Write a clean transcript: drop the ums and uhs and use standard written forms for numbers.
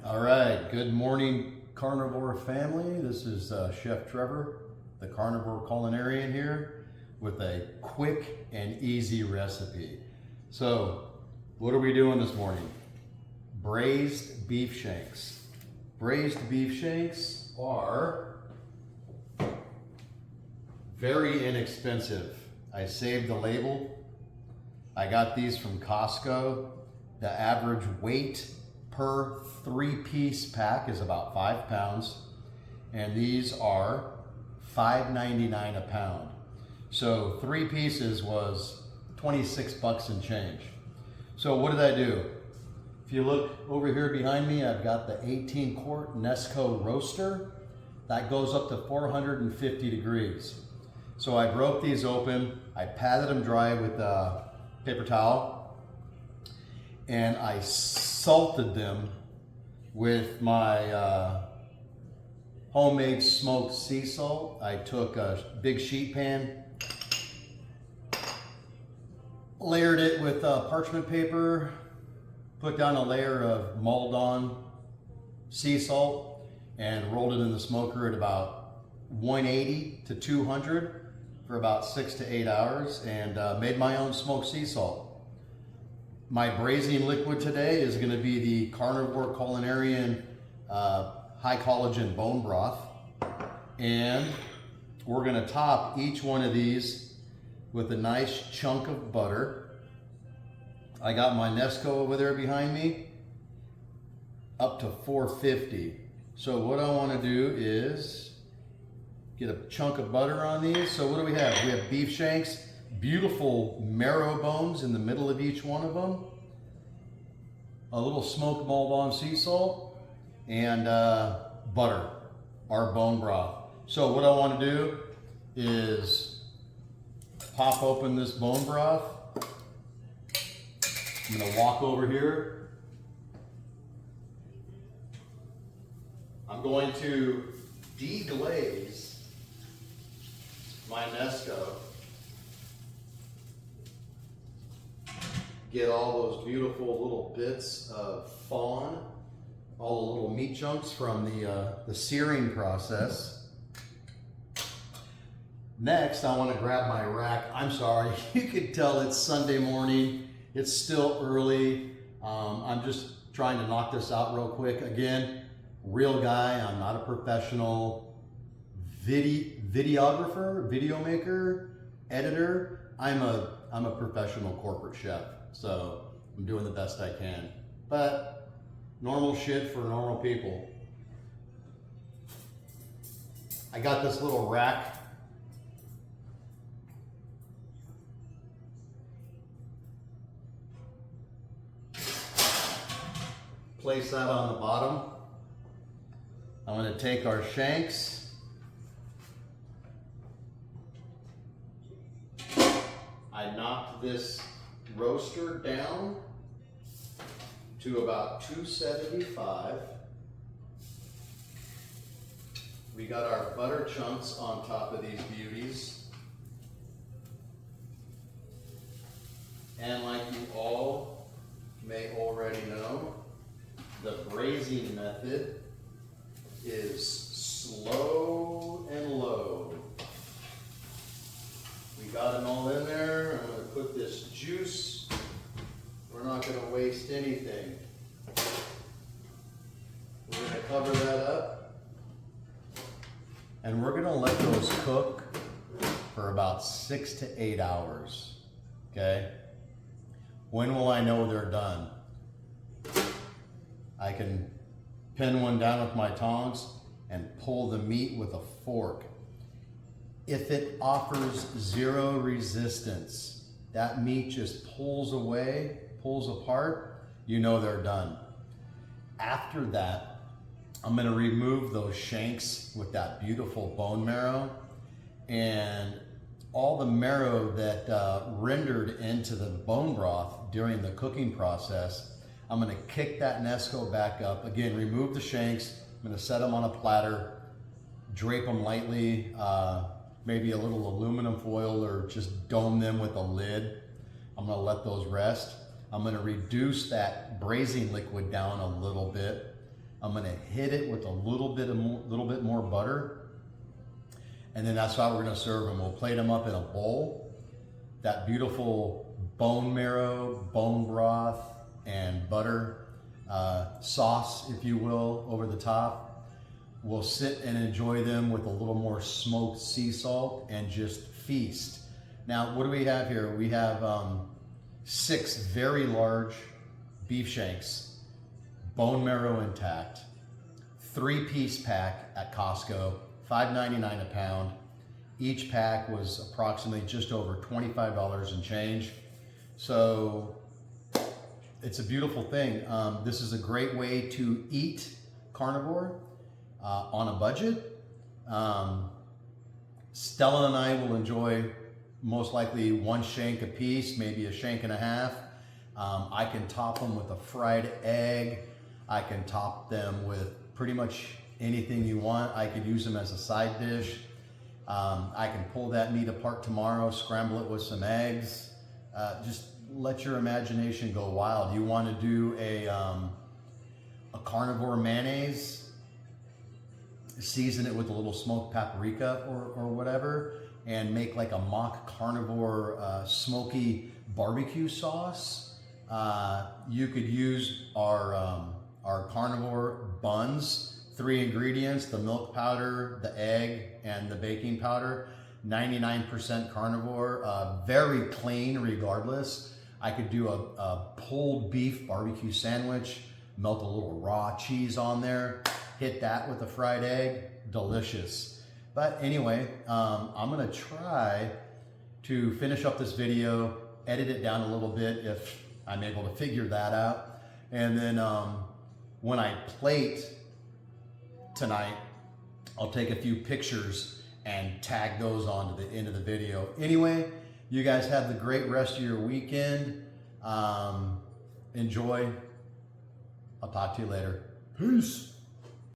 All right, good morning, carnivore family. This is Chef Trevor, the Carnivore Culinarian here with a quick and easy recipe. So, what are we doing this morning? Braised beef shanks. Braised beef shanks are very inexpensive. I saved the label. I got these from Costco. The average weight per 3-piece pack is about 5 pounds, and these are $5.99 a pound. So 3 pieces was 26 bucks and change. So what did I do? If you look over here behind me, I've got the 18-quart Nesco roaster. That goes up to 450 degrees. So I broke these open, I patted them dry with a paper towel, and I salted them with my homemade smoked sea salt. I took a big sheet pan, layered it with parchment paper, put down a layer of mulled on sea salt, and rolled it in the smoker at about 180 to 200 for about 6 to 8 hours, and made my own smoked sea salt. My braising liquid today is going to be the Carnivore Culinarian high collagen bone broth, and we're going to top each one of these with a nice chunk of butter. I got my Nesco over there behind me up to 450. So what I want to do is get a chunk of butter on these. So what do we have? We have beef shanks, beautiful marrow bones in the middle of each one of them, a little smoked mulled on sea salt, and butter, our bone broth. So what I want to do is pop open this bone broth. I'm going to walk over here. I'm going to deglaze my Nesco. Get all those beautiful little bits of fawn, all the little meat chunks from the searing process. Next, I want to grab my rack. I'm sorry, you can tell it's Sunday morning. It's still early. I'm just trying to knock this out real quick. Again, real guy. I'm not a professional videographer, video maker, editor. I'm a professional corporate chef. So I'm doing the best I can, but normal shit for normal people. I got this little rack. Place that on the bottom. I'm going to take our shanks. I knocked this roaster down to about 275. We got our butter chunks on top of these beauties. And like you all may already know, the braising method is slow and low. We got them all in there. I'm going to put this juice. We're not going to waste anything. We're going to cover that up. And we're going to let those cook for about 6 to 8 hours. Okay? When will I know they're done? I can pin one down with my tongs and pull the meat with a fork. If it offers zero resistance, that meat just pulls away, pulls apart, you know they're done. After that, I'm going to remove those shanks with that beautiful bone marrow, and all the marrow that rendered into the bone broth during the cooking process. I'm going to kick that Nesco back up. Again, remove the shanks. I'm going to set them on a platter, drape them lightly, maybe a little aluminum foil, or just dome them with a lid. I'm going to let those rest. I'm going to reduce that braising liquid down a little bit. I'm gonna hit it with a little bit more butter. And then that's how we're gonna serve them. We'll plate them up in a bowl. That beautiful bone marrow, bone broth, and butter sauce, if you will, over the top. We'll sit and enjoy them with a little more smoked sea salt and just feast. Now, what do we have here? We have 6 very large beef shanks, bone marrow intact, 3-piece pack at Costco, $5.99 a pound. Each pack was approximately just over $25 and change. So it's a beautiful thing. This is a great way to eat carnivore on a budget. Stella and I will enjoy most likely 1 shank a piece, maybe a shank and a half. I can top them with a fried egg. I can top them with pretty much anything you want. I could use them as a side dish. I can pull that meat apart tomorrow, scramble it with some eggs. Just let your imagination go wild. You want to do a carnivore mayonnaise, season it with a little smoked paprika or whatever, and make like a mock carnivore smoky barbecue sauce. You could use our carnivore buns. 3 ingredients: the milk powder, the egg, and the baking powder. 99% carnivore, very clean regardless. I could do a pulled beef barbecue sandwich, melt a little raw cheese on there, hit that with a fried egg, delicious. But anyway, I'm gonna try to finish up this video, edit it down a little bit if I'm able to figure that out. And then when I plate tonight, I'll take a few pictures and tag those onto the end of the video. Anyway, you guys have the great rest of your weekend. Enjoy. I'll talk to you later. Peace.